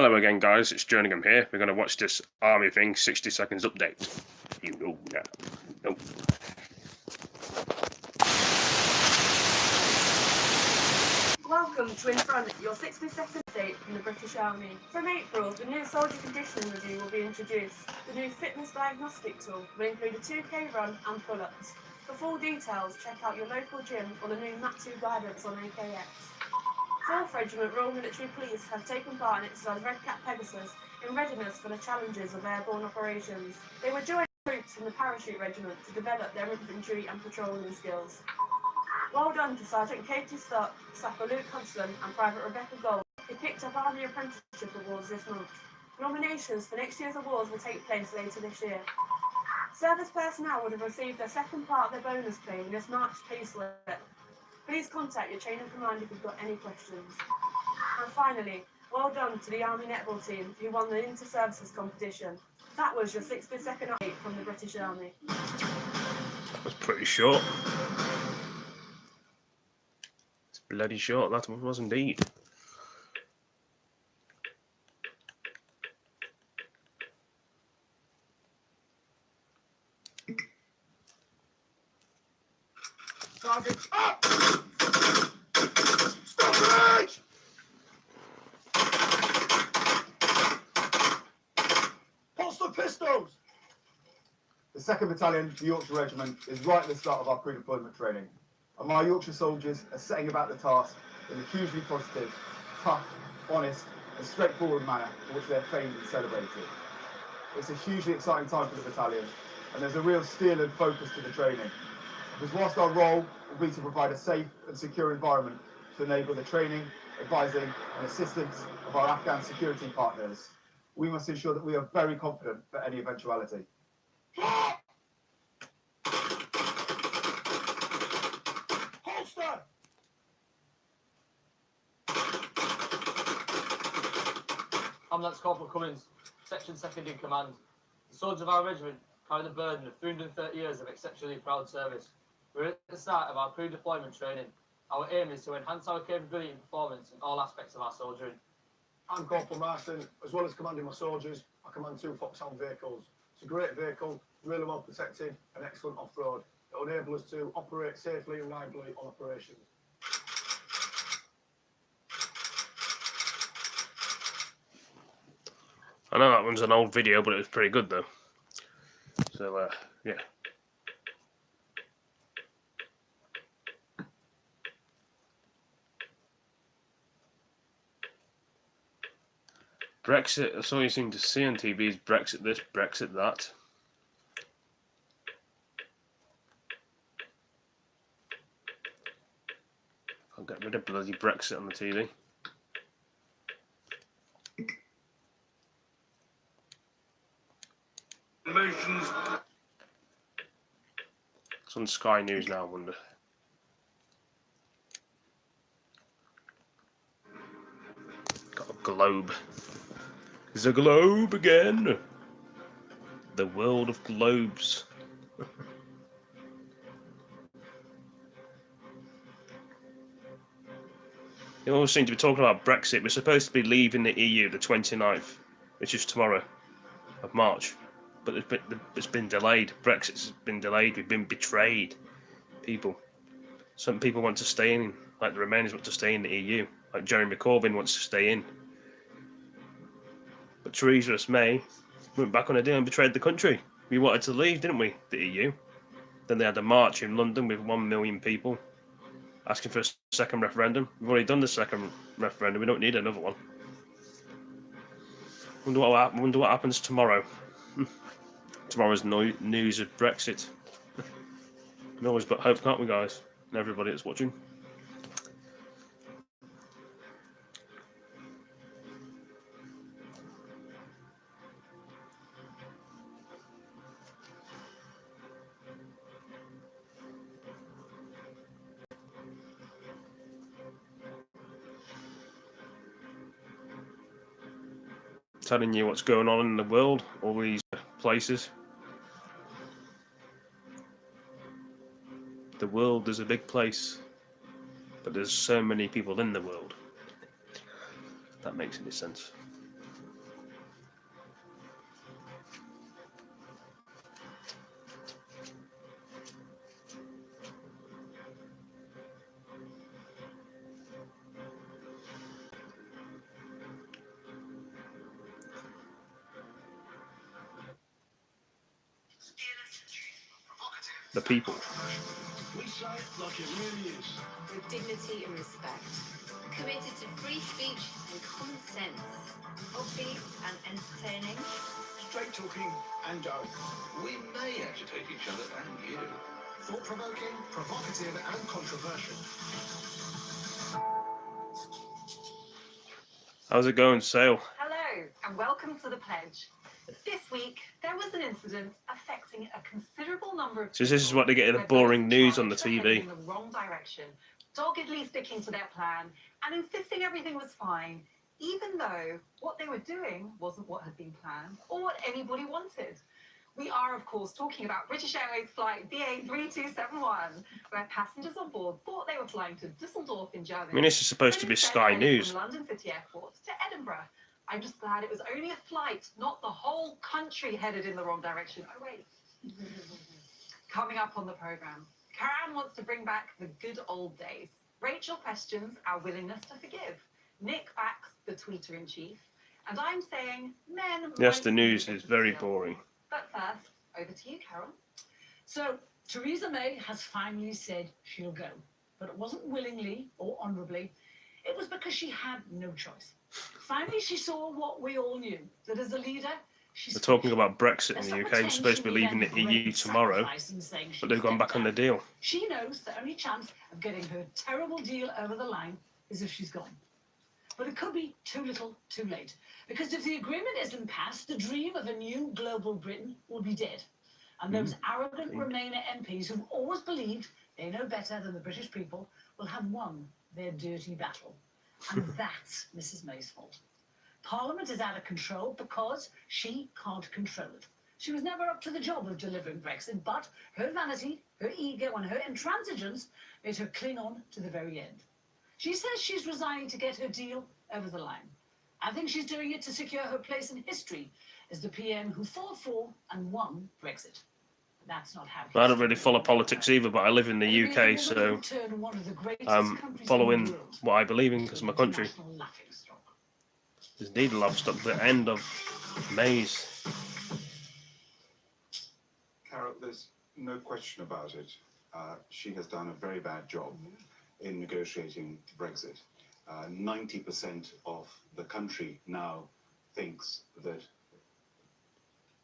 Hello again, guys. It's Jerningham here. We're going to watch this army thing, 60 seconds update. You know now. Nope. Welcome to In Front, your 60-second update from the British Army. From April, the new Soldier Conditioning Review will be introduced. The new fitness diagnostic tool will include a 2K run and pull-ups. For full details, check out your local gym or the new MAP2 guidance on AKX. 4th Regiment Royal Military Police have taken part in exercise Red Cap Pegasus in readiness for the challenges of airborne operations. They were joined troops from the Parachute Regiment to develop their infantry and patrolling skills. Well done to Sergeant Katie Stuck, Sapper Luke Hudson and Private Rebecca Gold, who picked up Army Apprenticeship Awards this month. Nominations for next year's awards will take place later this year. Service personnel would have received their second part of their bonus pay in this March pay slip. Please contact your chain of command if you've got any questions. And finally, well done to the Army netball team who won the Inter-Services competition. That was your 60-second update from the British Army. That was pretty short. It's bloody short, that was indeed. Targets up! Stop the edge! Holster pistols! The 2nd Battalion, the Yorkshire Regiment, is right at the start of our pre-deployment training, and my Yorkshire soldiers are setting about the task in a hugely positive, tough, honest and straightforward manner for which they're famed and celebrated. It's a hugely exciting time for the battalion, and there's a real steel and focus to the training, because whilst our role will be to provide a safe and secure environment to enable the training, advising and assistance of our Afghan security partners, we must ensure that we are very confident for any eventuality. Holster! I'm Lance Corporal Cummins, Section 2nd in command. The soldiers of our regiment carry the burden of 330 years of exceptionally proud service. We're at the start of our pre-deployment training. Our aim is to enhance our capability and performance in all aspects of our soldiering. I'm Corporal Marston. As well as commanding my soldiers, I command 2 Foxhound vehicles. It's a great vehicle, really well protected and excellent off-road. It will enable us to operate safely and reliably on operations. I know that one's an old video, but it was pretty good though. So, yeah. Brexit, that's all you seem to see on TV is Brexit this, Brexit that. I'll get rid of bloody Brexit on the TV. It's on Sky News now, I wonder. Got a globe. There's a globe again. The world of globes. They all seem to be talking about Brexit. We're supposed to be leaving the EU the 29th, which is tomorrow of March. But it's been delayed. Brexit's been delayed. We've been betrayed. People. Some people want to stay in, like the Remainers want to stay in the EU. Like Jeremy Corbyn wants to stay in. But Theresa May went back on a deal and betrayed the country. We wanted to leave, didn't we, the EU? Then they had a march in London with 1 million people asking for a second referendum. We've already done the second referendum. We don't need another one. Wonder what happens tomorrow. Tomorrow's news of Brexit. We always but hope, can't we, guys? And everybody that's watching. Telling you what's going on in the world, all these places. The world is a big place, but there's so many people in the world. If that makes any sense. the people. We say it like it really is. With dignity and respect. Committed to free speech and common sense. Upbeat and entertaining. Straight talking and dark. We may agitate each other and you. Thought-provoking, provocative and controversial. How's it going, Sale? Hello, and welcome to The Pledge. This week, there was an incident affecting a considerable number of So this is what they get in the where boring those news on the charged were heading TV. in the wrong direction, doggedly sticking to their plan and insisting everything was fine, even though what they were doing wasn't what had been planned or what anybody wanted. We are, of course, talking about British Airways flight BA3271, where passengers on board thought they were flying to Dusseldorf in Germany. I mean, this is supposed but to be instead Sky headed News. From London City Airport to Edinburgh. I'm just glad it was only a flight, not the whole country headed in the wrong direction. Oh, wait. Coming up on the programme, Karan wants to bring back the good old days. Rachel questions our willingness to forgive. Nick backs the tweeter-in-chief. And I'm saying men... Yes, the won't news see is very details. boring. But first, over to you, Carol. So, Theresa May has finally said she'll go. But it wasn't willingly or honourably. It was because she had no choice. Finally, she saw what we all knew, that as a leader, she's... They're talking about Brexit in Let's the not UK. We're pretend supposed to she be leaving made the a EU great tomorrow, sacrifice in saying but she'd they've gone step back on the down. deal. She knows the only chance of getting her terrible deal over the line is if she's gone. But it could be too little, too late. Because if the agreement isn't passed, the dream of a new global Britain will be dead. And those arrogant Remainer MPs who've always believed they know better than the British people will have won their dirty battle. And that's Mrs May's fault. Parliament is out of control because she can't control it. She was never up to the job of delivering Brexit, but her vanity, her ego and her intransigence made her cling on to the very end. She says she's resigned to get her deal over the line. I think she's doing it to secure her place in history as the PM who fought for and won Brexit. That's not how I don't really follow politics either, but I live in the UK, so I'm following what I believe in because of my country. There's indeed a livestock, the end of May's. Carol, there's no question about it. She has done a very bad job in negotiating Brexit. 90% of the country now thinks that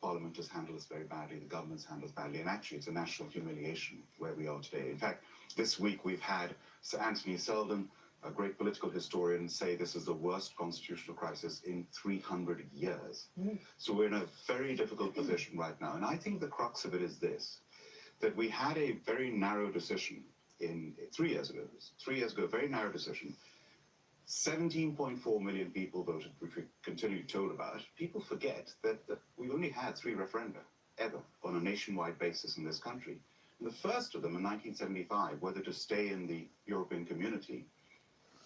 Parliament has handled this very badly, the government's handled it badly, and actually it's a national humiliation where we are today. In fact, this week we've had Sir Anthony Seldon, a great political historian, say this is the worst constitutional crisis in 300 years. So we're in a very difficult position right now. And I think the crux of it is this, that we had a very narrow decision 3 years ago, a very narrow decision. 17.4 million people voted, which we continue to told about. People forget that we've only had 3 referenda ever on a nationwide basis in this country. And the first of them in 1975, whether to stay in the European community.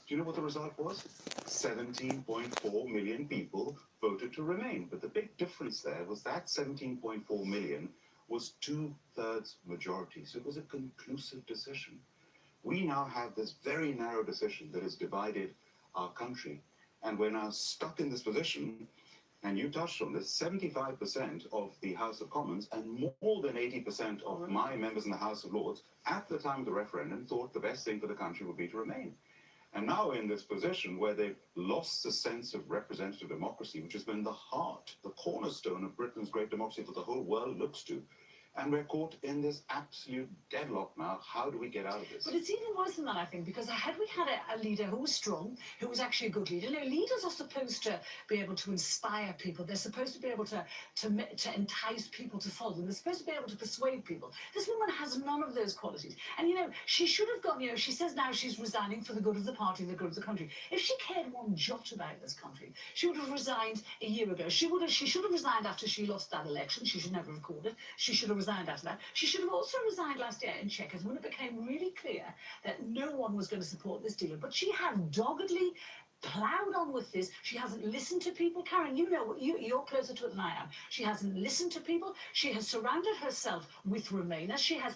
Do you know what the result was? 17.4 million people voted to remain. But the big difference there was that 17.4 million was 2/3 majority. So it was a conclusive decision. We now have this very narrow decision that has divided our country, and we're now stuck in this position, and you touched on this, 75% of the House of Commons and more than 80% of my members in the House of Lords at the time of the referendum thought the best thing for the country would be to remain. And now we're in this position where they've lost the sense of representative democracy, which has been the heart, the cornerstone of Britain's great democracy that the whole world looks to. And we're caught in this absolute deadlock now. How do we get out of this? But it's even worse than that, I think, because had we had a leader who was strong, who was actually a good leader. You know, leaders are supposed to be able to inspire people. They're supposed to be able to entice people to follow them. They're supposed to be able to persuade people. This woman has none of those qualities. And, you know, she should have gone, you know, she says now she's resigning for the good of the party, the good of the country. If she cared one jot about this country, she would have resigned a year ago. She should have resigned after she lost that election. She should never have called it. She should have resigned after that. She should have also resigned last year in Chequers when it became really clear that no one was going to support this deal. But she has doggedly ploughed on with this. She hasn't listened to people. Karen, you know, you're closer to it than I am. She hasn't listened to people. She has surrounded herself with Remainers. She has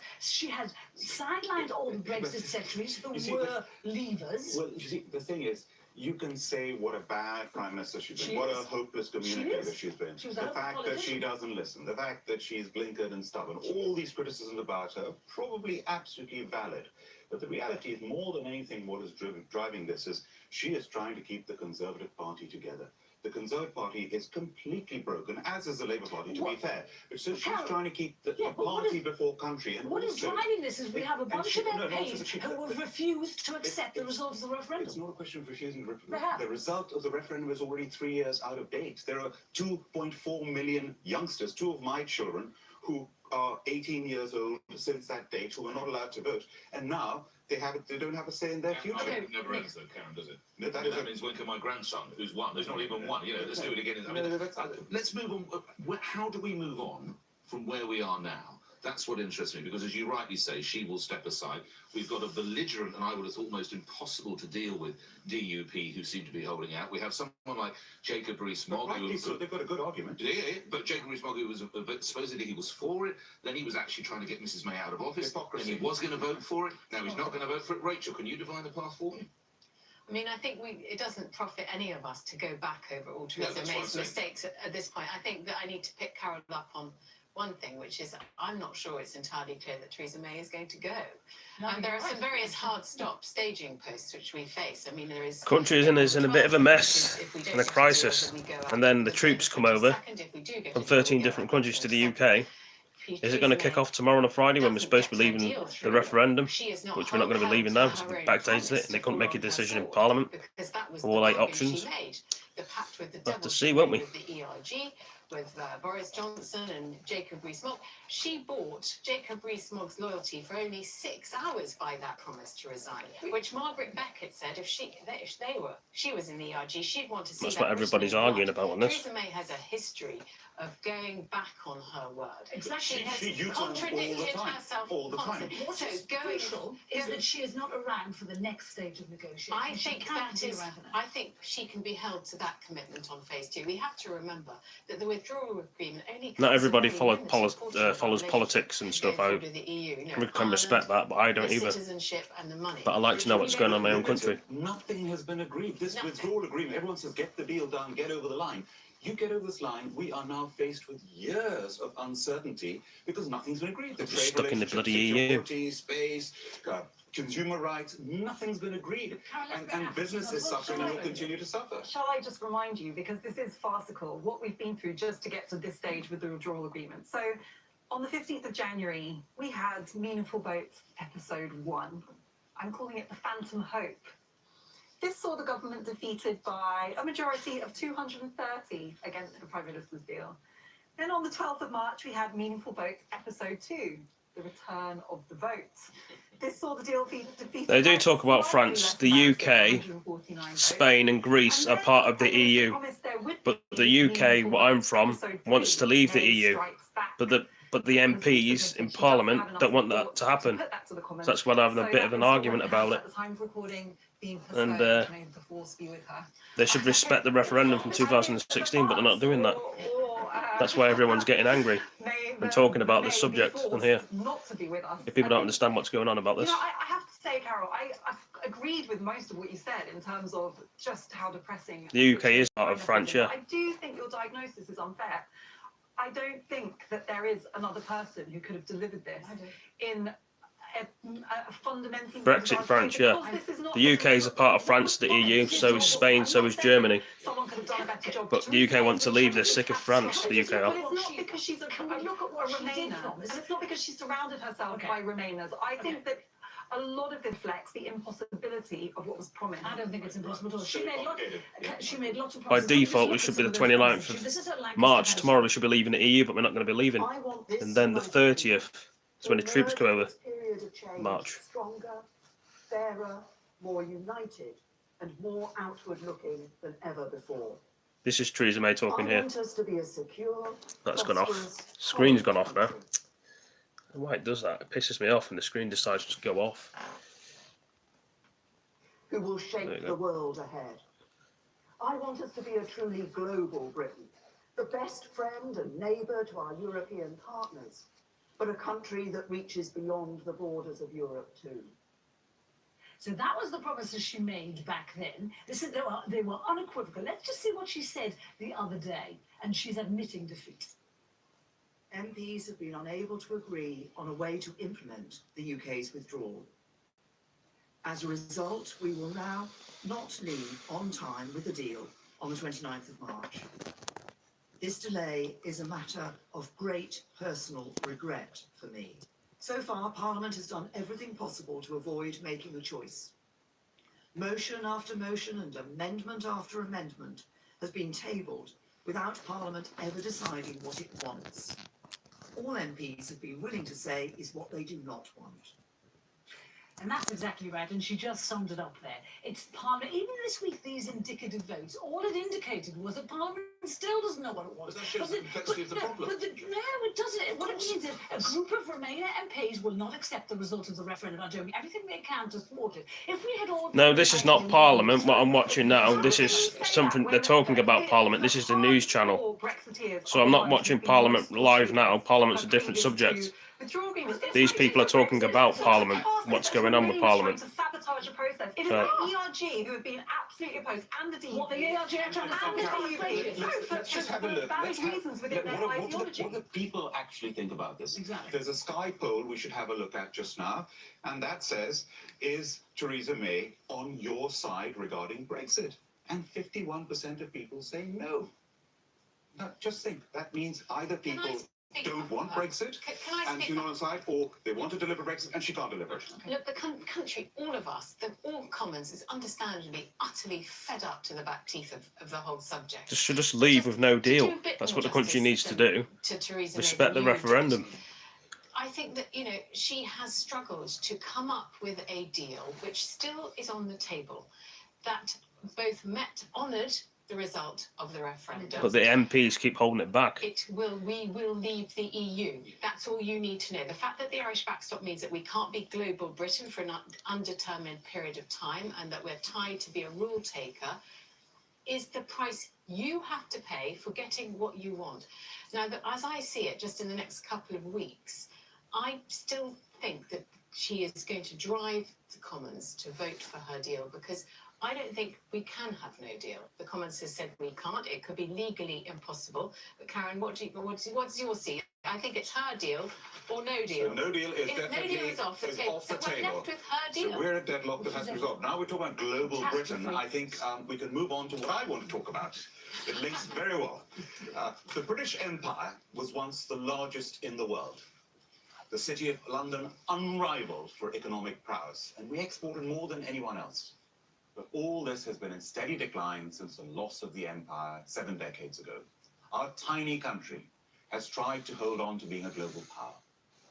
sidelined all the Brexit secretaries who were leavers. Well, you see, the thing is, You can say what a bad prime minister she's been, She what is. a hopeless She communicator is. she's been, She was the a fact that she politician. doesn't listen, the fact that she's blinkered and stubborn, all these criticisms about her are probably absolutely valid. But the reality is, more than anything, what is driving this is she is trying to keep the Conservative Party together. The Conservative Party is completely broken, as is the Labour Party, to be fair. But so she's Carol, trying to keep the yeah, but what party is- before country. And What is also, driving this is we have a bunch of no, MPs it's- who have refused to accept the result of the referendum. It's not a question of refusing. They have. The result of the referendum is already 3 years out of date. There are 2.4 million youngsters, 2 of my children, who are 18 years old since that date, who are not allowed to vote, and now they don't have a say in their future. Okay, Never Nick. ends though, Karen, does it? No, that That, is a- means when can my grandson, who's 1, there's not even 1, you know, let's do it again. I mean, No, that's- let's move on. How do we move on from where we are now? That's what interests me, because as you rightly say, she will step aside. We've got a belligerent, and I would have thought most impossible to deal with, DUP, who seem to be holding out. We have someone like Jacob Rees-Mogg, Rightly so, they've got a good argument. yeah, but Jacob Rees-Mogg, who was supposedly he was for it, then he was actually trying to get Mrs May out of office, Hypocrisy. and he was going to vote for it. Now he's not going to vote for it. Rachel, can you define the path forward? I mean, I think it doesn't profit any of us to go back over all Theresa that's what I'm May's saying. mistakes at this point. I think that I need to pick Carol up on one thing, which is I'm not sure it's entirely clear that Theresa May is going to go. And there are some various hard stop staging posts which we face. I mean, there is... Country is in a bit of a mess and a crisis, and then the troops come over from 13 different countries to the UK. Is it going to kick off tomorrow on a Friday when we're supposed to be leaving the referendum, which we're not going to be leaving now because they backdated it and they couldn't make a decision in Parliament for all 8 options? We'll have to see, won't we? With the ERG, with Boris Johnson and Jacob Rees-Mogg. She bought Jacob Rees-Mogg's loyalty for only 6 hours by that promise to resign, which Margaret Beckett said if she was in the ERG, she'd want to see That's that what everybody's written in arguing blood. about on this. Theresa May has a history of going back on her word. Exactly. She has U-turns all the contradicted time, herself all the time. constantly. What So is going crucial is that she is not around for the next stage of negotiation. I She think can't that be is. around for that. I think she can be held to that commitment on phase 2. We have to remember that the withdrawal agreement only. Not everybody covers a very limited portion of our follows relationship politics and stuff. going I forward with the EU. You know, can Ireland, respect that, but I don't the either. citizenship and the money. But I like to know what's going on in my own country. Nothing has been agreed. This Nothing. withdrawal agreement, everyone says get the deal done, get over the line. You get over this line, we are now faced with years of uncertainty because nothing's been agreed. The We're stuck in the bloody EU. security, space, consumer rights, nothing's been agreed. And business is suffering and will continue to suffer. Shall I just remind you, because this is farcical, what we've been through just to get to this stage with the withdrawal agreement. So on the 15th of January, we had Meaningful Votes Episode 1. I'm calling it the Phantom Hope. This saw the government defeated by a majority of 230 against the Prime Minister's deal. Then on the 12th of March, we had Meaningful Votes Episode 2, the return of the vote. This saw the deal defeated. They do by talk about slightly France, less the massive UK, 149 votes. Spain and Greece are part of the EU, but the UK, what I'm from, wants to leave the EU. But the MPs in Parliament don't want that to happen. So that's why they're having a bit of an argument about it. And they should respect the referendum from 2016, but they're not doing that. That's why everyone's getting angry and talking about this subject on here. If people don't understand what's going on about this. You know, I have to say, Carol, I've agreed with most of what you said in terms of just how depressing. The UK is part of France, yeah. I do think your diagnosis is unfair. I don't think that there is another person who could have delivered this in a fundamentally... Brexit France, yeah. The UK is a part of France, the EU, so is Spain, so is Germany. Someone could have done a better job. But the UK want to leave, they're sick of France, the UK But are. it's not because she's a Remainer, and it's not because she surrounded herself by Remainers. I think that a lot of this reflects the impossibility of what was promised. I don't think it's impossible at all. She made lots of By promises. default, we should be the 29th of March. Tomorrow we should be leaving the EU, but we're not going to be leaving. And then the 30th is when the troops go over. March. Stronger, fairer, more united, and more outward looking than ever before. This is Theresa May talking I here. want us to be a secure, That's gone off. prosperous, Screen's gone common off now. country. Why it does that? It pisses me off and the screen decides to go off. Who will There shape you go. the world ahead. I want us to be a truly global Britain, the best friend and neighbour to our European partners, but a country that reaches beyond the borders of Europe too. So that was the promises she made back then. They were unequivocal. Let's just see what she said the other day. And she's admitting defeat. MPs have been unable to agree on a way to implement the UK's withdrawal. As a result, we will now not leave on time with the deal on the 29th of March. This delay is a matter of great personal regret for me. So far, Parliament has done everything possible to avoid making a choice. Motion after motion and amendment after amendment has been tabled without Parliament ever deciding what it wants. All MPs have been willing to say is what they do not want. And that's exactly right, and she just summed it up there. It's Parliament, even this week, these indicative votes, all it indicated was that Parliament still doesn't know what it wants. But that shows the complexity of the problem. No, it doesn't. What it means is a group of Remainer MPs will not accept the result of the referendum and are doing everything they can to thwart it. If we had all... No, this is not Parliament, what I'm watching now. This is something, they're talking about Parliament. This is the news channel. So I'm not watching Parliament live now. Parliament's a different subject. These people are talking about Parliament, what's going on with Parliament. To sabotage the process. It is the ERG who have been absolutely opposed, and the DUP. What, the ERG are trying to and the sabotage? DUP. Let's just have a look. Valid reasons within their ideology. What do people actually think about this? Exactly. There's a Sky poll we should have a look at just now, and that says, is Theresa May on your side regarding Brexit? And 51% of people say no. Now, just think, that means either people don't want Brexit, Can I and speak she's not on side, or they want to deliver Brexit and she can't deliver it. Look, the country, all of us, all Commons, is understandably utterly fed up to the back teeth of the whole subject. Should just leave with no deal. Do a bit That's more what the country justice needs to do. To Theresa May Respect the than you referendum. did. I think that, she has struggled to come up with a deal which still is on the table that both honoured the result of the referendum. But the MPs keep holding it back. We will leave the EU. That's all you need to know. The fact that the Irish backstop means that we can't be global Britain for an undetermined period of time and that we're tied to be a rule taker is the price you have to pay for getting what you want. Now, as I see it, just in the next couple of weeks, I still think that she is going to drive the Commons to vote for her deal because I don't think we can have no deal. The Commons has said we can't. It could be legally impossible. But Karen, what's your see? I think it's her deal or no deal. So no deal is definitely no deal is off the table. off the So we're table. left with her deal. So we're at deadlock that has to be resolved. Now we're talking about global Britain. I think we can move on to what I want to talk about. It links very well. The British Empire was once the largest in the world. The city of London unrivaled for economic prowess, and we exported more than anyone else. But all this has been in steady decline since the loss of the empire 7 decades ago. Our tiny country has tried to hold on to being a global power.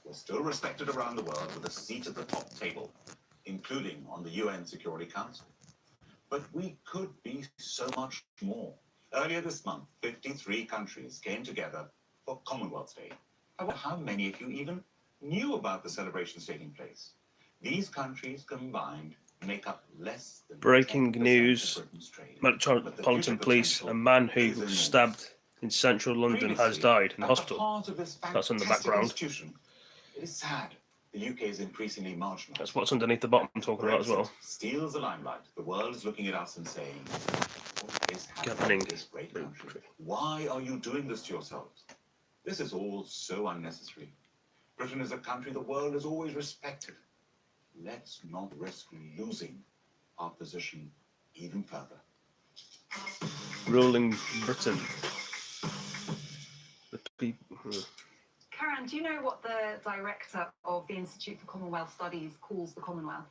We're still respected around the world with a seat at the top table, including on the UN Security Council. But we could be so much more. Earlier this month, 53 countries came together for Commonwealth Day. I wonder how many of you even knew about the celebrations taking place. These countries combined make up less than Breaking 10% news. of Britain's trade. Metropolitan Police, a man who was stabbed in central London has died in At the hospital. heart of this That's in the fantastic background. institution, it is sad the UK is increasingly marginalised. That's what's underneath the bottom I'm talking about as well. Brexit steals the limelight. The world is looking at us and saying, what is happening Governing. to this great country? Why are you doing this to yourselves? This is all so unnecessary. Britain is a country the world has always respected. Let's not risk losing our position even further. Ruling Britain. The people. Karen, do you know what the director of the Institute for Commonwealth Studies calls the Commonwealth?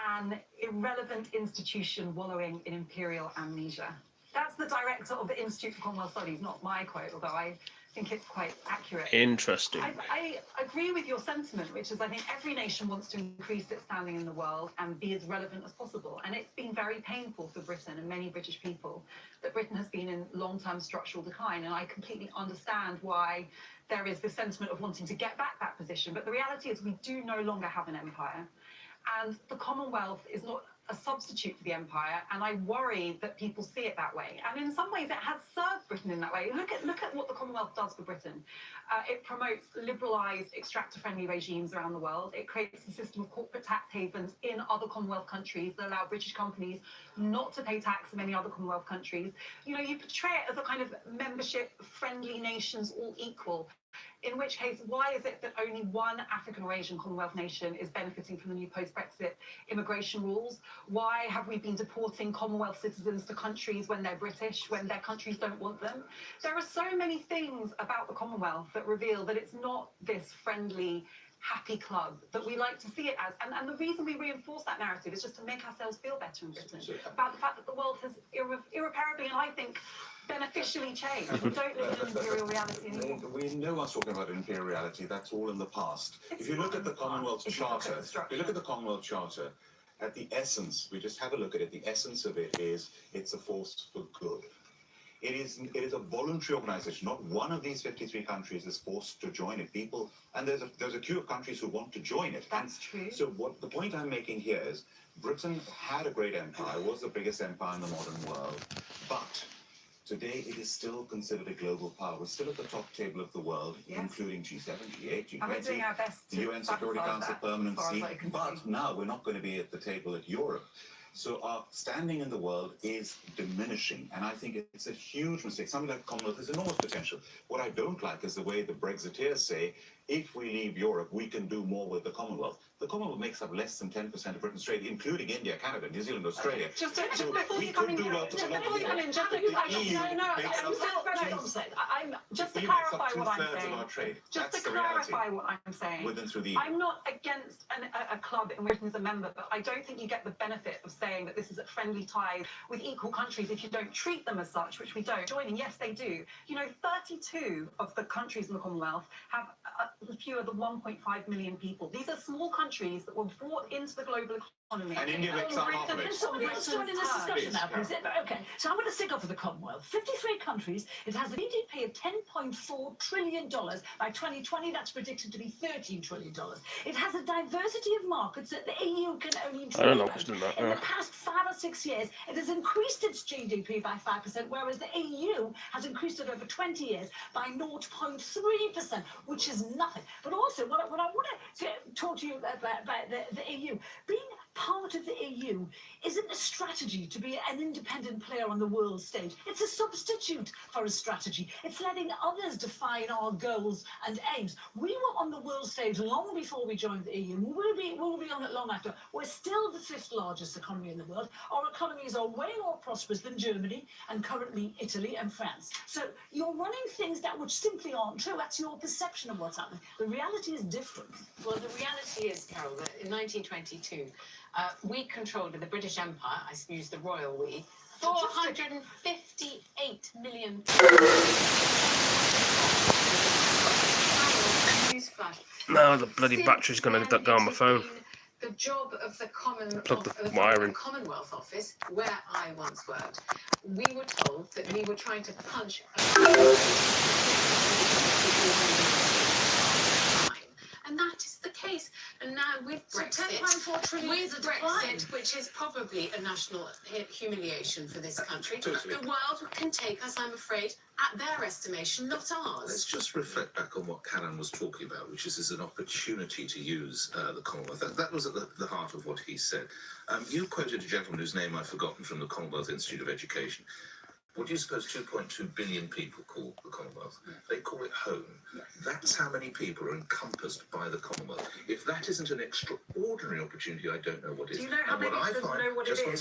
An irrelevant institution wallowing in imperial amnesia. That's the director of the Institute for Commonwealth Studies, not my quote, although I think it's quite accurate. Interesting. I agree with your sentiment, which is I think every nation wants to increase its standing in the world and be as relevant as possible. And it's been very painful for Britain and many British people that Britain has been in long-term structural decline. And I completely understand why there is this sentiment of wanting to get back that position. But the reality is we do no longer have an empire. And the Commonwealth is not a substitute for the empire, and I worry that people see it that way. And in some ways, it has served Britain in that way. Look at what the Commonwealth does for Britain. It promotes liberalised, extractor-friendly regimes around the world. It creates a system of corporate tax havens in other Commonwealth countries that allow British companies not to pay tax in many other Commonwealth countries. You know, you portray it as a kind of membership-friendly nations all equal. In which case, why is it that only one African or Asian Commonwealth nation is benefiting from the new post-Brexit immigration rules? Why have we been deporting Commonwealth citizens to countries when they're British, when their countries don't want them? There are so many things about the Commonwealth that reveal that it's not this friendly, happy club that we like to see it as. And the reason we reinforce that narrative is just to make ourselves feel better in Britain about the fact that the world has irreparably, and I think, beneficially changed. We don't live in an imperial reality anymore. We know what's talking about imperial reality. That's all in the past. If you look at the Commonwealth Charter, at the essence, we just have a look at it. The essence of it is it's a force for good. It is a voluntary organization. Not one of these 53 countries is forced to join it. People, and there's a queue of countries who want to join it. That's true. So the point I'm making here is Britain had a great empire, was the biggest empire in the modern world, but today it is still considered a global power. We're still at the top table of the world, including G7, G8, G20, And we're doing our best the to UN Security sabotage Council that, permanent as far as seat. I can But see. now we're not going to be at the table at Europe. So our standing in the world is diminishing, and I think it's a huge mistake. Something like Commonwealth has enormous potential. What I don't like is the way the Brexiteers say, if we leave Europe, we can do more with the Commonwealth. The Commonwealth makes up less than 10% of Britain's trade, including India, Canada, New Zealand, Australia. Just So before we you come could in do here, well to just belong before you to come in, just the to, EU no, makes up just to we makes up clarify what I'm two-thirds saying. of our trade. Just That's to the reality. clarify what I'm saying. With and through the EU. I'm not against a club in which Britain is a member, but I don't think you get the benefit of saying that this is a friendly tie with equal countries if you don't treat them as such, which we don't. Joining, yes, they do. You know, 32 of the countries in the Commonwealth have fewer than 1.5 million people. These are small countries that were brought into the global economy. And India makes up half of it. Someone else join in this discussion now, please. Okay, so I'm going to stick off with the Commonwealth. 53 countries. It has a GDP of $10.4 trillion. By 2020, that's predicted to be $13 trillion. It has a diversity of markets that the EU can only dream I don't know of. what's doing that. In the past 5 or 6 years, it has increased its GDP by 5%, whereas the EU has increased it over 20 years by 0.3%, which is nothing. But also, what I want to talk to you about the EU, being part of the EU isn't a strategy to be an independent player on the world stage. It's a substitute for a strategy. It's letting others define our goals and aims. We were on the world stage long before we joined the EU. We'll be on it long after. We're still the 5th largest economy in the world. Our economies are way more prosperous than Germany and currently Italy and France. So you're running things that which simply aren't true. That's your perception of what's happening. The reality is different. Well, the reality is, Carol, that in 1922, we controlled the British Empire, I use the royal we, 458 million. Newsflash. No, the bloody battery's going to go on my phone. The job of the Plug the wire in. Commonwealth Office, where I once worked, we were told that we were trying to punch and that is the case. And now with Brexit, which is probably a national humiliation for this country, Totally. the world can take us, I'm afraid, at their estimation, not ours. Let's just reflect back on what Karen was talking about, which is an opportunity to use the Commonwealth. That was at the heart of what he said. You quoted a gentleman whose name I've forgotten from the Commonwealth Institute of Education. What do you suppose 2.2 billion people call the Commonwealth? They call it home. That's how many people are encompassed by the Commonwealth. If that isn't an extraordinary opportunity, I don't know what is. Do you know how many people know what it just is? one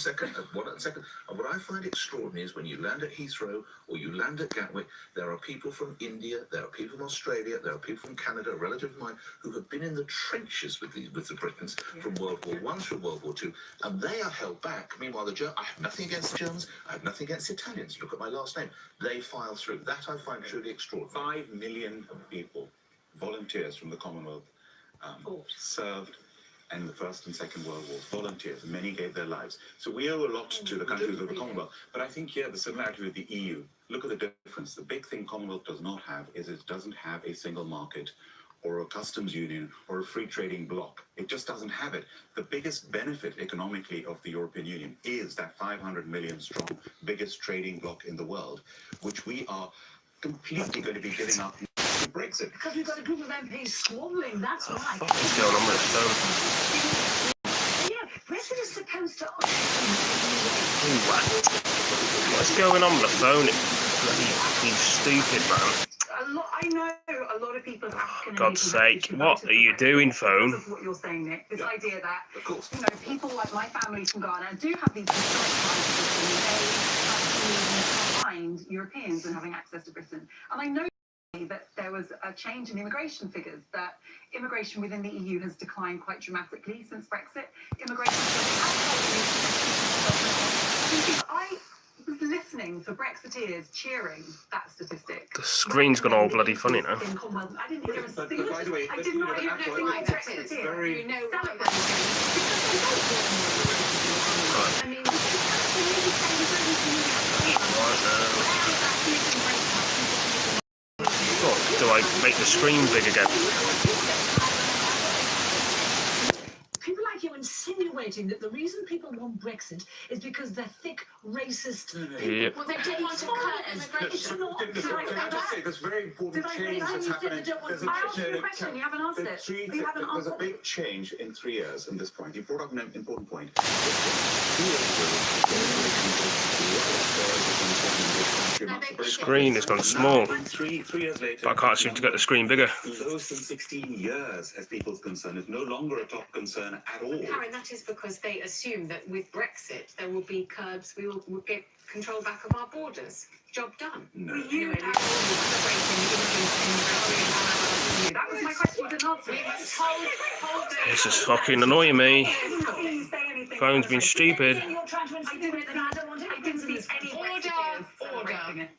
second. And what I find extraordinary is when you land at Heathrow or you land at Gatwick, there are people from India, there are people from Australia, there are people from Canada, a relative of mine, who have been in the trenches with the Britons from World War I through World War II, and they are held back. Meanwhile, I have nothing against the Germans, I have nothing against the Italians. Look at my last name. They file through. That I find truly extraordinary. 5 million people, volunteers from the Commonwealth, served in the First and Second World Wars. Volunteers, many gave their lives. So we owe a lot to the countries of the Commonwealth. But I think here the similarity with the EU. Look at the difference. The big thing Commonwealth does not have is it doesn't have a single market or a customs union or a free trading bloc. It just doesn't have it. The biggest benefit economically of the European Union is that 500 million strong biggest trading bloc in the world, which we are completely going to be giving up to Brexit. Because we've got a group of MPs squabbling, that's why. What's going on with this phone? You know, Brexit is supposed to... What's going on with the phone? It's bloody stupid, man. I know a lot of people have African God's sake, what are you doing, phone? Because of what you're saying, Nick. This idea that, Of course. you know, people like my family from Ghana do have these historic ties to Britain. They have been behind Europeans and having access to Britain. And I know that there was a change in immigration figures, that immigration within the EU has declined quite dramatically since Brexit. Immigration I was listening for Brexiteers cheering that statistic. The screen's gone all bloody funny now. I didn't hear a But single. by the way, I but did you not know, hear a that's single why it's Brexiteer very- You know celebrate why I mean, it's absolutely What, do I make the screen big again? People like you insinuating that the reason people want Brexit is because they're thick, racist people. Yep. Well, they don't want to cut It's immigration. not. Can I just say, there's a very important Did I say change that? that's You said happening. they don't want There's to- I asked you a question, you haven't answered it. You haven't There's a answered big change in 3 years in this point. You brought up an important point. The screen has gone small, Three years later, but I can't seem to get the screen bigger. lowest in 16 years as people's concern. It's no longer a top concern at all. Karen, that is because they assume that with Brexit there will be curbs, we'll get control back of our borders. Job done. No. You Anyway, That was my question, you didn't answer we it. must hold This is fucking annoying me. I didn't see you say anything. Phone's been stupid. You're trying to insinuate that I don't want I didn't see any Brexiteers celebrating it.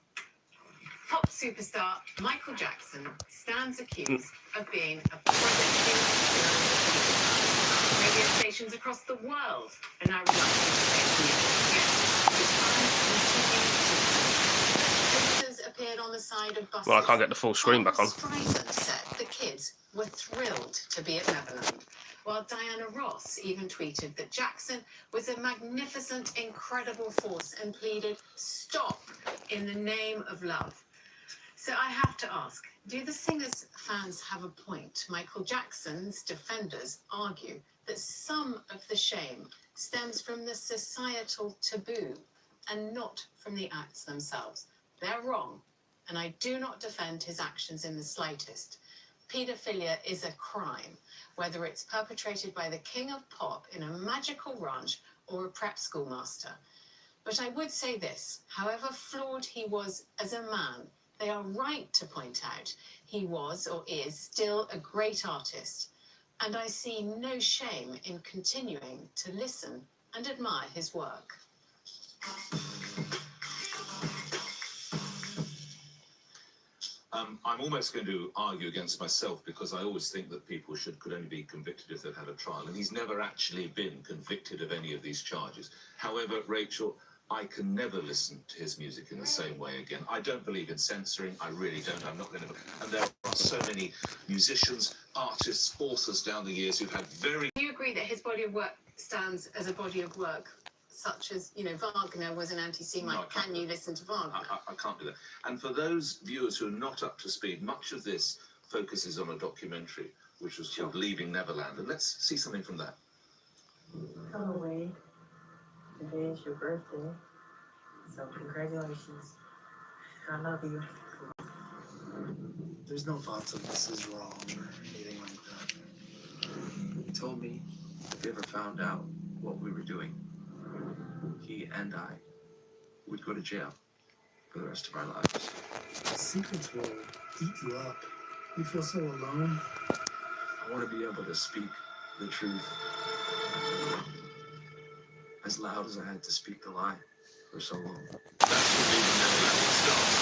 Pop superstar Michael Jackson stands accused of being a project. Radio stations across the world are now reluctant to fake news. Pictures appeared on the side of buses. Well, I can't get the full screen back on. Streisand said the kids were thrilled to be at Neverland, while Diana Ross even tweeted that Jackson was a magnificent, incredible force and pleaded, "Stop in the name of love." So I have to ask, do the singer's fans have a point? Michael Jackson's defenders argue that some of the shame stems from the societal taboo and not from the acts themselves. They're wrong, and I do not defend his actions in the slightest. Paedophilia is a crime, whether it's perpetrated by the king of pop in a magical ranch or a prep schoolmaster. But I would say this, however flawed he was as a man, they are right to point out he was or is still a great artist. And I see no shame in continuing to listen and admire his work. I'm almost going to argue against myself because I always think that people could only be convicted if they've had a trial, and he's never actually been convicted of any of these charges. However, Rachel, I can never listen to his music in the same way again. I don't believe in censoring. I really don't. I'm not going to. And there are so many musicians, artists, authors down the years who've had very. Do you agree that his body of work stands as a body of work, such as, you know, Wagner was an anti-Semite? No, I can't. Can you listen to Wagner? I can't do that. And for those viewers who are not up to speed, much of this focuses on a documentary which was called Leaving Neverland. And let's see something from that. Hello, Wade. Today is your birthday, so congratulations. I love you. There's no thoughts of this is wrong or anything like that. He told me if he ever found out what we were doing, he and I would go to jail for the rest of our lives. Secrets will eat you up. You feel so alone. I want to be able to speak the truth as loud as I had to speak the lie for so long. That's what Leaving Neverland starts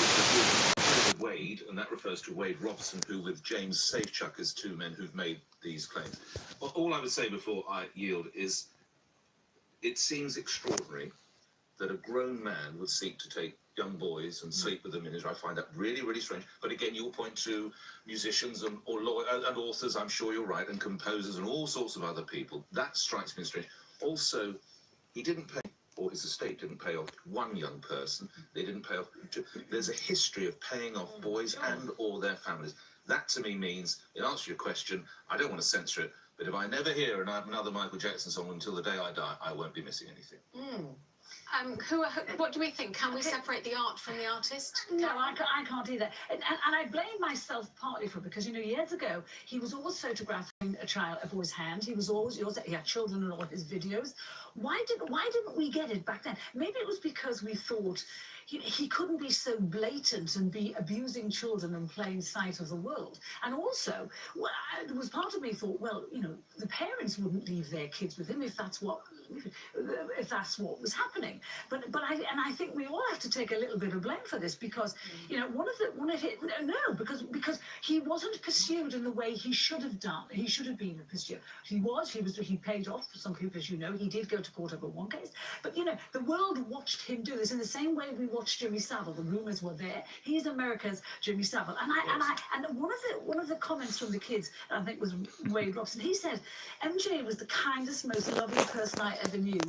with Wade, and that refers to Wade Robson, who with James Safechuck as two men who've made these claims. Well, all I would say before I yield is it seems extraordinary that a grown man would seek to take young boys and sleep with them in Israel. I find that really, really strange. But again, you'll point to musicians and authors, I'm sure you're right, and composers and all sorts of other people. That strikes me as strange. Also, he didn't pay, or his estate didn't pay off one young person. They didn't pay off two. There's a history of paying off boys and or their families. That to me means, in answer to your question, I don't want to censor it, but if I never hear another Michael Jackson song until the day I die, I won't be missing anything. What do we think? Can we separate the art from the artist? No, I can't either. And I blame myself partly for it because, you know, years ago, he was always photographing a boy's hand. He had children in all his videos. Why didn't we get it back then? Maybe it was because we thought he couldn't be so blatant and be abusing children in plain sight of the world. And also, there was part of me thought, well, you know, the parents wouldn't leave their kids with him if that's what was happening. But I think we all have to take a little bit of blame for this because, you know, because he wasn't pursued in the way he should have done. He should have been pursued. He paid off for some people, as you know. He did go to court over one case. But, you know, the world watched him do this in the same way we watched Jimmy Savile. The rumours were there. He's America's Jimmy Savile. And one of the comments from the kids, I think was Wade Robson, he said, MJ was the kindest, most loving person I ever knew,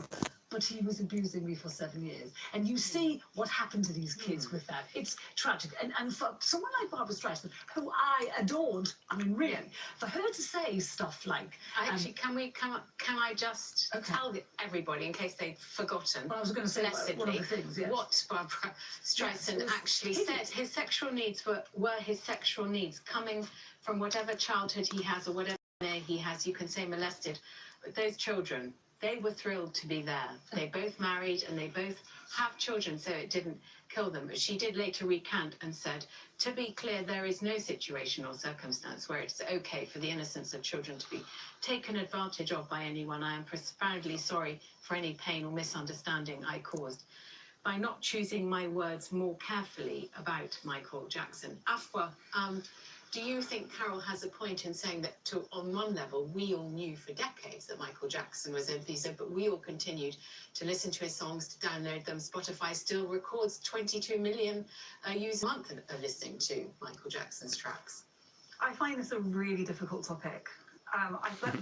but he was abusing me for 7 years. And you see what happened to these kids with that. It's tragic. And for someone like Barbra Streisand, who I adored, I mean, really, for her to say stuff like... Actually, can I just tell everybody, in case they've forgotten, well, I was going to say one of the things, yes. What Barbra Streisand actually said. His sexual needs were his sexual needs, coming from whatever childhood he has or whatever he has, you can say molested. But those children, they were thrilled to be there. They both married and they both have children, so it didn't kill them. But she did later recant and said, to be clear, there is no situation or circumstance where it's okay for the innocence of children to be taken advantage of by anyone. I am profoundly sorry for any pain or misunderstanding I caused by not choosing my words more carefully about Michael Jackson. Afua, do you think Carol has a point in saying that, on one level, we all knew for decades that Michael Jackson was abusive, but we all continued to listen to his songs, to download them? Spotify still records 22 million users a month are listening to Michael Jackson's tracks. I find this a really difficult topic.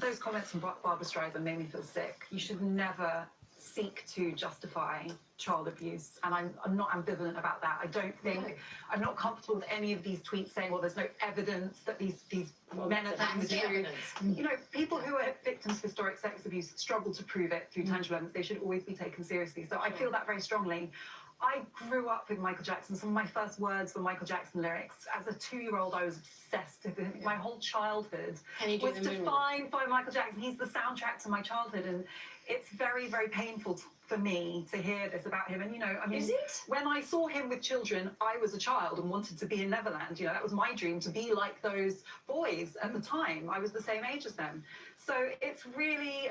Those comments from Barbra Streisand made me feel sick. You should never seek to justify child abuse, and I'm not ambivalent about that. I don't think, I'm not comfortable with any of these tweets saying, well, there's no evidence that these men are telling the truth. You know, people who are victims of historic sex abuse struggle to prove it through tangible evidence. They should always be taken seriously. So I feel that very strongly. I grew up with Michael Jackson. Some of my first words were Michael Jackson lyrics. As a 2-year-old, I was obsessed with him. My whole childhood was defined by Michael Jackson. He's the soundtrack to my childhood, and it's very, very painful for me to hear this about him. And, you know, I mean, when I saw him with children, I was a child and wanted to be in Neverland. You know, that was my dream, to be like those boys at the time. I was the same age as them. So it's really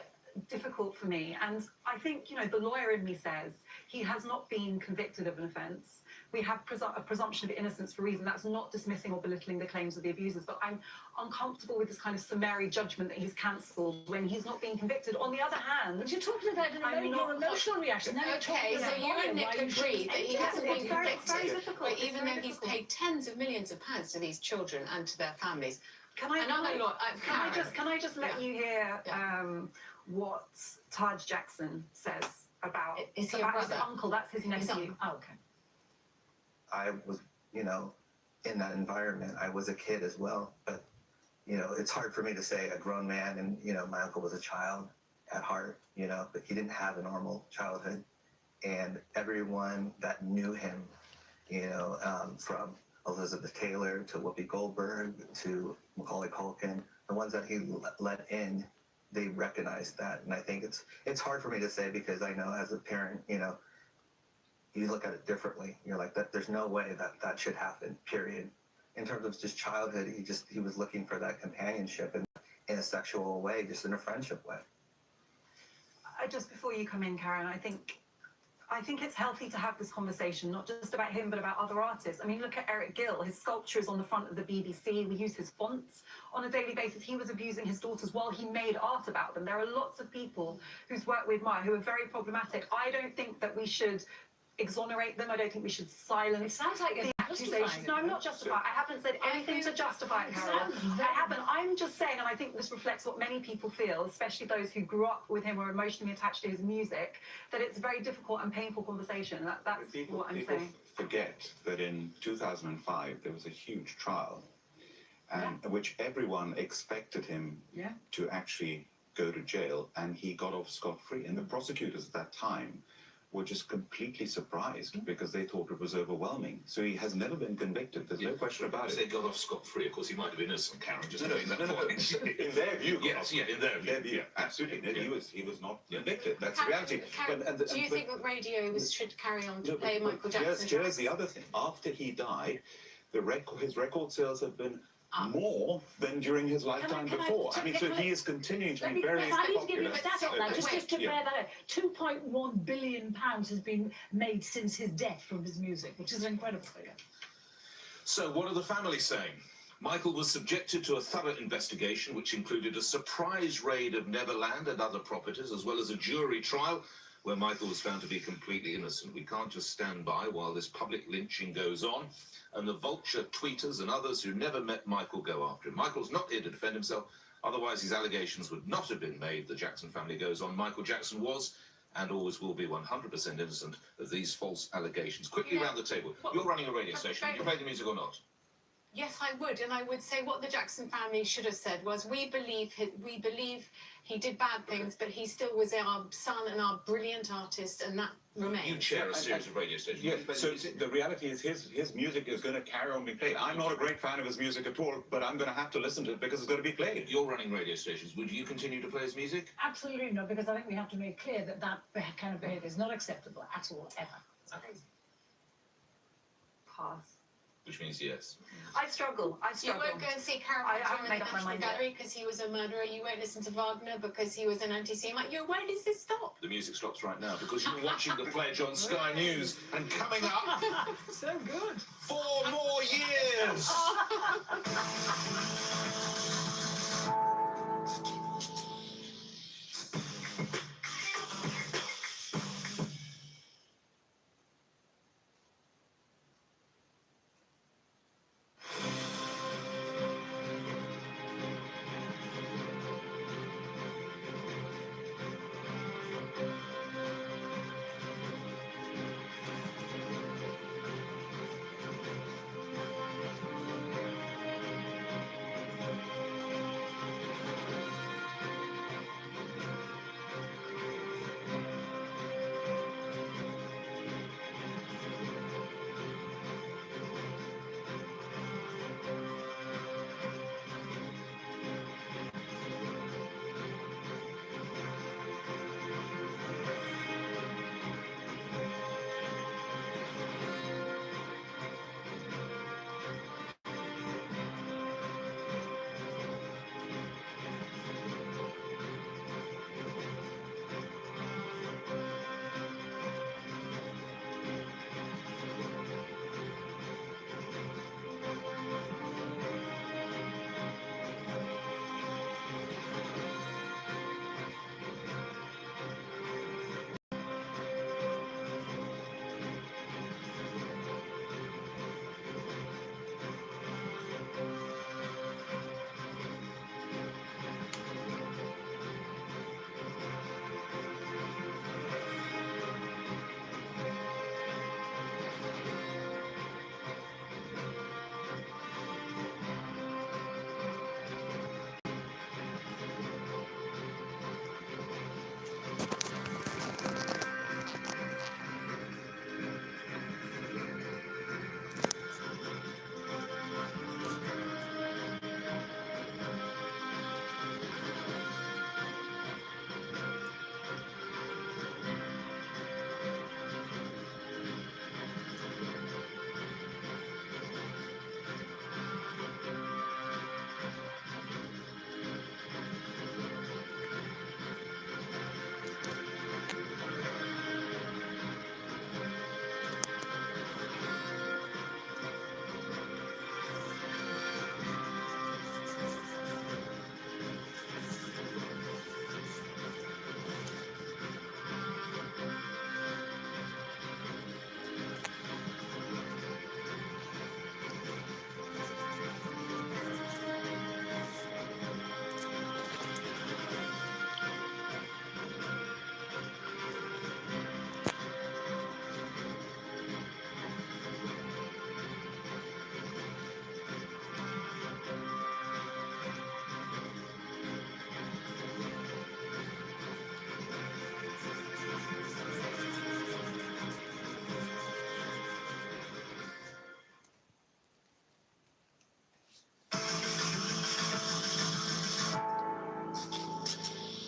difficult for me. And I think, you know, the lawyer in me says he has not been convicted of an offence. We have a presumption of innocence for a reason. That's not dismissing or belittling the claims of the abusers, but I'm uncomfortable with this kind of summary judgment that he's cancelled when he's not being convicted. On the other hand... But you're talking about your emotional reaction. Now Okay, so you and Nick agree that he hasn't been convicted, but even though he's paid tens of millions of pounds to these children and to their families. Can I just let you hear what Taj Jackson says about his uncle? That's his nephew. Oh, okay. I was, you know, in that environment. I was a kid as well, but, you know, it's hard for me to say a grown man, and, you know, my uncle was a child at heart, you know, but he didn't have a normal childhood. And everyone that knew him, you know, from Elizabeth Taylor to Whoopi Goldberg to Macaulay Culkin, the ones that he let in, they recognized that. And I think it's hard for me to say because I know as a parent, you know, you look at it differently. You're like, there's no way that should happen, period. In terms of just childhood, he was looking for that companionship in a sexual way, just in a friendship way. Just before you come in, Karen, I think it's healthy to have this conversation, not just about him, but about other artists. I mean, look at Eric Gill. His sculpture is on the front of the BBC. We use his fonts on a daily basis. He was abusing his daughters while he made art about them. There are lots of people whose work we admire who are very problematic. I don't think that we should exonerate them. I don't think we should silence It sounds like you're the justifying accusations. it, No, I'm though. not justifying. I haven't said anything to justify it, Carol. I haven't. I'm just saying, and I think this reflects what many people feel, especially those who grew up with him or are emotionally attached to his music, that it's a very difficult and painful conversation. That's People, what I'm people saying. forget that in 2005 there was a huge trial, and which everyone expected him Yeah. to actually go to jail, and he got off scot-free. And the prosecutors at that time were just completely surprised because they thought it was overwhelming. So he has never been convicted. There's no question about They it. got off scot-free. Of course, he might have been innocent, Karen. Just No, no, making that no, no, point. in their view, Yes, yeah, in their view. yeah, absolutely. No, he was not convicted. That's the Karen, reality. Karen, do you think that radio should carry on to play Michael Jackson? Here's the other thing. After he died, his record sales have been more than during his lifetime before. I mean, so he is continuing to be very I need to give you popular. a stat on that, just to Yeah. bear that out. £2.1 billion has been made since his death from his music, which is an incredible figure. So, what are the family saying? Michael was subjected to a thorough investigation, which included a surprise raid of Neverland and other properties, as well as a jury trial where Michael was found to be completely innocent. We can't just stand by while this public lynching goes on, and the vulture tweeters and others who never met Michael go after him. Michael's not here to defend himself, otherwise his allegations would not have been made. The Jackson family goes on. Michael Jackson was and always will be 100% innocent of these false allegations. Quickly round the table. You're running a radio station. You play the music or not? Yes, I would, and I would say what the Jackson family should have said was, we believe he did bad things, but he still was our son and our brilliant artist, and that remains. You chair a series of radio stations. Yes, so the reality is his music is going to carry on being played. I'm not a great fan of his music at all, but I'm going to have to listen to it because it's going to be played. You're running radio stations. Would you continue to play his music? Absolutely not, because I think we have to make clear that that kind of behaviour is not acceptable at all, ever. Pass. Which means yes. I struggle. You won't go and see Carol I haven't made up my National mind yet. Gallery because he was a murderer. You won't listen to Wagner because he was an anti-Semite. Where does this stop? The music stops right now because you're watching The Pledge on Sky News. And coming up, So good. 4 more years!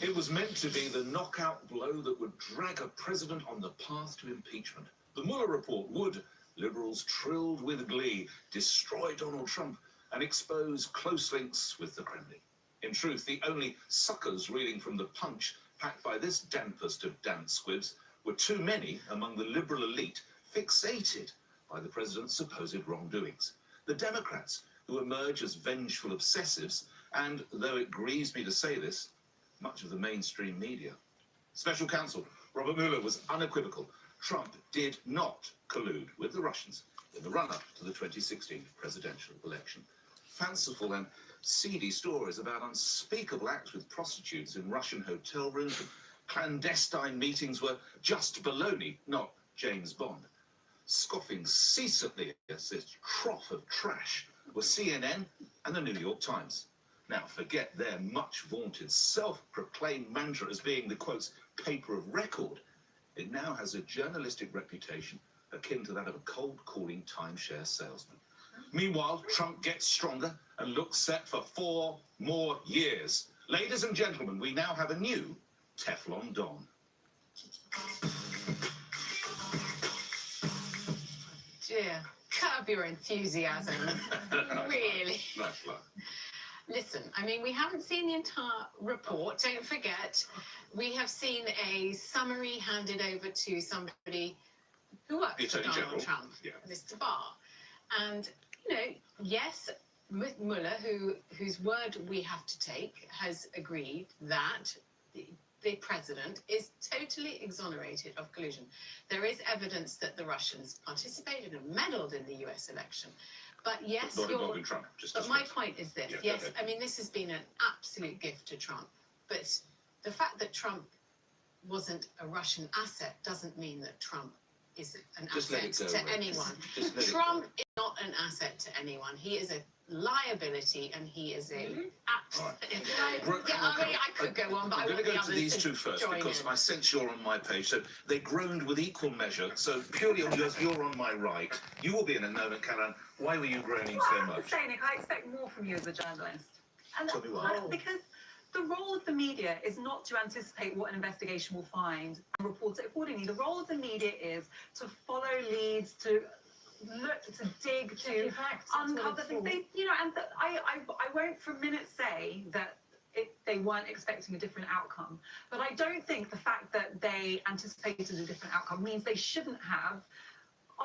It was meant to be the knockout blow that would drag a president on the path to impeachment. The Mueller report would, liberals trilled with glee, destroy Donald Trump and expose close links with the Kremlin. In truth, the only suckers reeling from the punch packed by this dampest of damp squibs were too many among the liberal elite fixated by the president's supposed wrongdoings. The Democrats, who emerge as vengeful obsessives, and, though it grieves me to say this, much of the mainstream media. Special counsel Robert Mueller was unequivocal. Trump did not collude with the Russians in the run-up to the 2016 presidential election. Fanciful and seedy stories about unspeakable acts with prostitutes in Russian hotel rooms and clandestine meetings were just baloney, not James Bond. Scoffing ceaselessly at this trough of trash were CNN and the New York Times. Now, forget their much-vaunted, self-proclaimed mantra as being the, quotes, paper of record. It now has a journalistic reputation akin to that of a cold-calling timeshare salesman. Meanwhile, Trump gets stronger and looks set for 4 more years. Ladies and gentlemen, we now have a new Teflon Don. Dear, curb your enthusiasm. Really. Nice luck. Listen, I mean, we haven't seen the entire report. Don't forget, we have seen a summary handed over to somebody who works for Attorney Donald General. Trump, Yeah. Mr. Barr. And, you know, yes, Mueller, whose word we have to take, has agreed that the president is totally exonerated of collusion. There is evidence that the Russians participated and meddled in the US election. But yes, Not involving Trump, just but to my stress. point is this. Yeah, go Yes, ahead. I mean, this has been an absolute gift to Trump. But the fact that Trump wasn't a Russian asset doesn't mean that Trump is an Just let asset it go, to Ray. anyone. Just let it Trump is not an asset to anyone. He is a liability and he is a yeah, I mean, I could go on, but I I'm going want to the go to others these to two first join because in. I sense you're on my page. So they groaned with equal measure. So purely on yours, you're on my right. You will be in a moment, Karen. Why were you groaning Well, so I have much? to say, Nick, I expect more from you as a journalist. And Tell me why. because the role of the media is not to anticipate what an investigation will find and report it accordingly. The role of the media is to follow leads, to look, to dig, to uncover things. They, you know, and I won't for a minute say that they weren't expecting a different outcome, but I don't think the fact that they anticipated a different outcome means they shouldn't have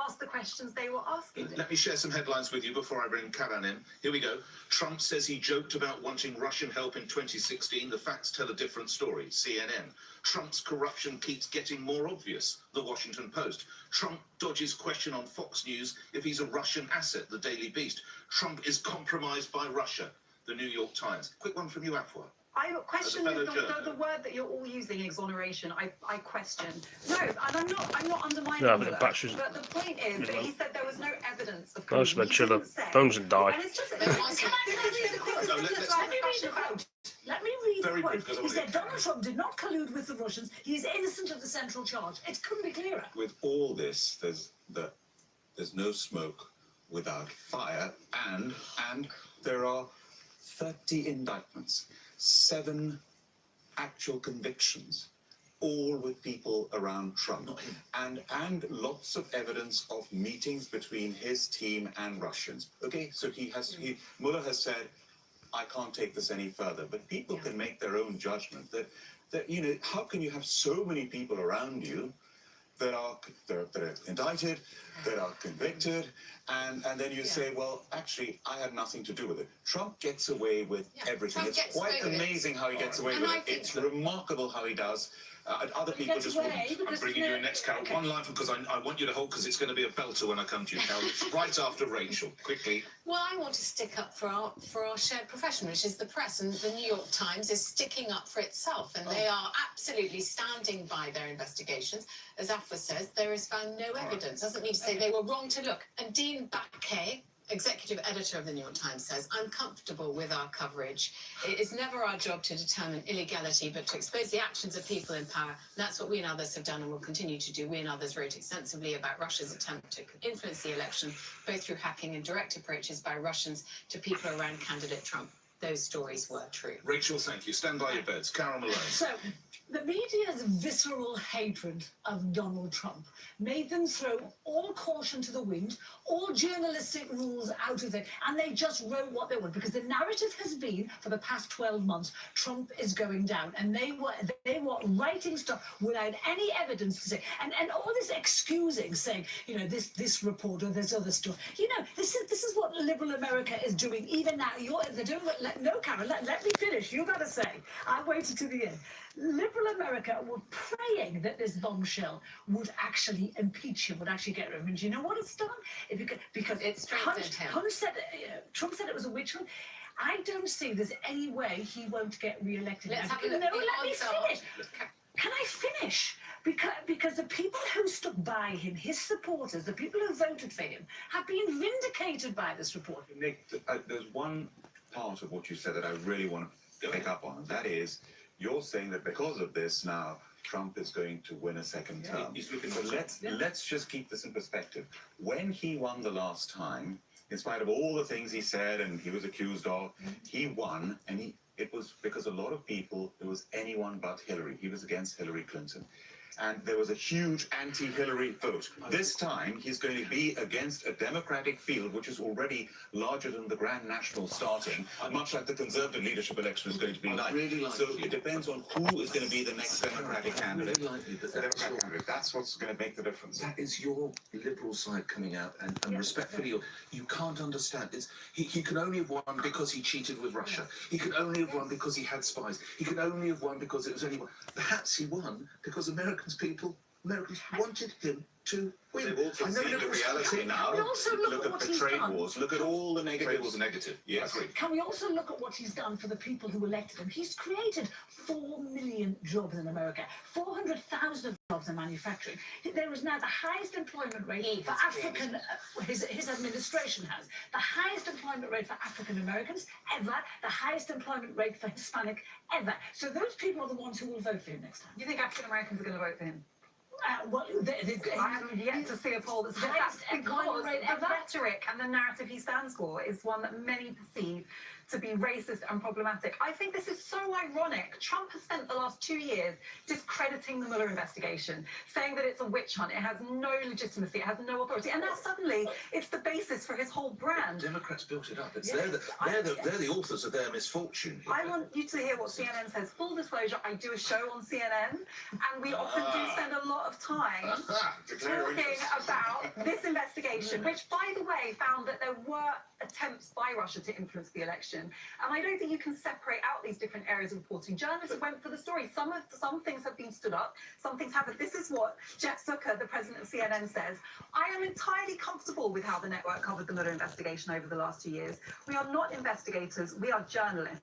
asked the questions they were asking. Let me share some headlines with you before I bring Karan in. Here we go. Trump says he joked about wanting Russian help in 2016. The facts tell a different story. CNN. Trump's corruption keeps getting more obvious. The Washington Post. Trump dodges question on Fox News if he's a Russian asset. The Daily Beast. Trump is compromised by Russia. The New York Times. Quick one from you, Afua. I question As a the fellow journalist. word that you're all using, exoneration. I question. No, and I'm not undermining No, but Mueller, the batteries- but the point is that Yeah. he said there was no evidence of Most collusion. men He chill didn't up. say- Phones and die. And it's just Let me read Very the quote. brief, because I He wanna said get Donald Trump did not collude with the Russians. He is innocent of the central charge. It couldn't be clearer. With all this, there's no smoke without fire, and there are 30 indictments, 7 actual convictions, all with people around Trump, and lots of evidence of meetings between his team and Russians. Okay, so Mueller has said, I can't take this any further, but people can make their own judgment that you know, how can you have so many people around you that are indicted, that are convicted, and then you say, well, actually, I had nothing to do with it. Trump gets away with everything. Trump It's gets quite away with it. amazing how he gets away And with I it. think It's remarkable how he does. And other He people gets just away wouldn't. because I'm bringing you in next, Carol. One line because I want you to hold because it's going to be a belter when I come to you, Carol. Right after Rachel. Quickly. Well, I want to stick up for our shared profession, which is the press, and the New York Times is sticking up for itself, and they are absolutely standing by their investigations. As Afua says, there is found no evidence. Doesn't mean to say they were wrong to look. And Dean Baquet, executive editor of the New York Times, says, I'm comfortable with our coverage. It is never our job to determine illegality, but to expose the actions of people in power. And that's what we and others have done and will continue to do. We and others wrote extensively about Russia's attempt to influence the election, both through hacking and direct approaches by Russians to people around candidate Trump. those stories were true. Rachel, thank you. Stand by your beds. Carol Malone. So, the media's visceral hatred of Donald Trump made them throw all caution to the wind, all journalistic rules out of it, and they just wrote what they would, because the narrative has been, for the past 12 months, Trump is going down, and they were writing stuff without any evidence to say, and all this excusing, saying, you know, this report or this other stuff. You know, this is what liberal America is doing even now. They're doing what, no, Karen, let me finish. You got to say. I waited to the end. Liberal America were praying that this bombshell would actually impeach him, would actually get rid of him. And do you know what it's done? Because It strengthened him. Trump said it was a witch hunt. I don't see there's any way he won't get re-elected. Let's have a No, look. let me finish. Can I finish? Because the people who stuck by him, his supporters, the people who voted for him, have been vindicated by this report. Nick, there's one part of what you said that I really want to pick up on, and that is, you're saying that because of this now, Trump is going to win a second term. He's looking So for let's just keep this in perspective. When he won the last time, in spite of all the things he said and he was accused of, he won, and it was because a lot of people, it was anyone but Hillary. He was against Hillary Clinton. And there was a huge anti-Hillary vote. This time, he's going to be against a Democratic field, which is already larger than the Grand National starting, much like the Conservative leadership election is going to be like. So it depends on who is going to be the next Democratic candidate. That's what's going to make the difference. That is your liberal side coming out, and respectfully, you can't understand. He could only have won because he cheated with Russia. He could only have won because he had spies. He could only have won because it was only one. Perhaps he won because Americans wanted him to win. They've also seen the reality now. Can we also look at at what the he's trade done? wars. Look at all the negatives. Trade wars are negative. Yes. Can we also look at what he's done for the people who elected him? He's created 4 million jobs in America, 400,000 jobs in manufacturing. There is now the highest employment rate for African, his administration has, the highest employment rate for African Americans ever, the highest employment rate for Hispanic ever. So those people are the ones who will vote for him next time. Do you think African Americans are going to vote for him? Well, I haven't yet to see a poll that's highest employment rate the ever. rhetoric and the narrative he stands for is one that many perceive to be racist and problematic. I think this is so ironic. Trump has spent the last 2 years discrediting the Mueller investigation, saying that it's a witch hunt, it has no legitimacy, it has no authority, and now suddenly it's the basis for his whole brand. Democrats built it up. They're the authors of their misfortune. I want you to hear what CNN says. Full disclosure, I do a show on CNN, and we often do spend a lot of time talking about this investigation, which, by the way, found that there were attempts by Russia to influence the election. And I don't think you can separate out these different areas of reporting. Journalists went for the story. Some things have been stood up, some things haven't. This is what Jeff Zucker, the president of CNN, says. I am entirely comfortable with how the network covered the Mueller investigation over the last 2 years. We are not investigators, we are journalists.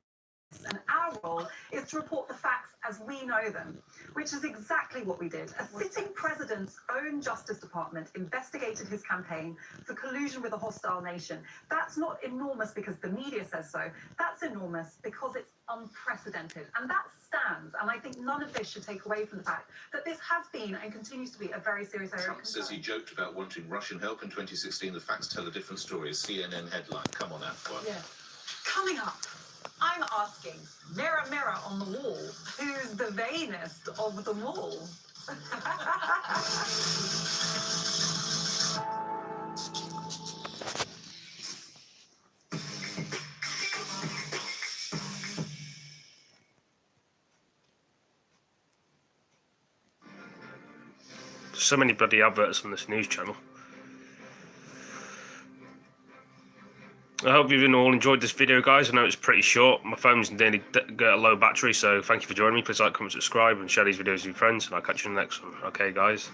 And our role is to report the facts as we know them, which is exactly what we did. A sitting president's own Justice Department investigated his campaign for collusion with a hostile nation. That's not enormous because the media says so. That's enormous because it's unprecedented. And that stands. And I think none of this should take away from the fact that this has been and continues to be a very serious area of Trump concern. says he joked about wanting Russian help in 2016. The facts tell a different story. A CNN headline. Come on, Afwan. Yeah. Coming up, I'm asking, mirror, mirror on the wall, who's the vainest of them all? So many bloody adverts on this news channel. I hope you've all enjoyed this video, guys. I know it's pretty short. My phone's nearly got a low battery, so thank you for joining me. Please like, comment, subscribe, and share these videos with your friends, and I'll catch you in the next one. Okay, guys.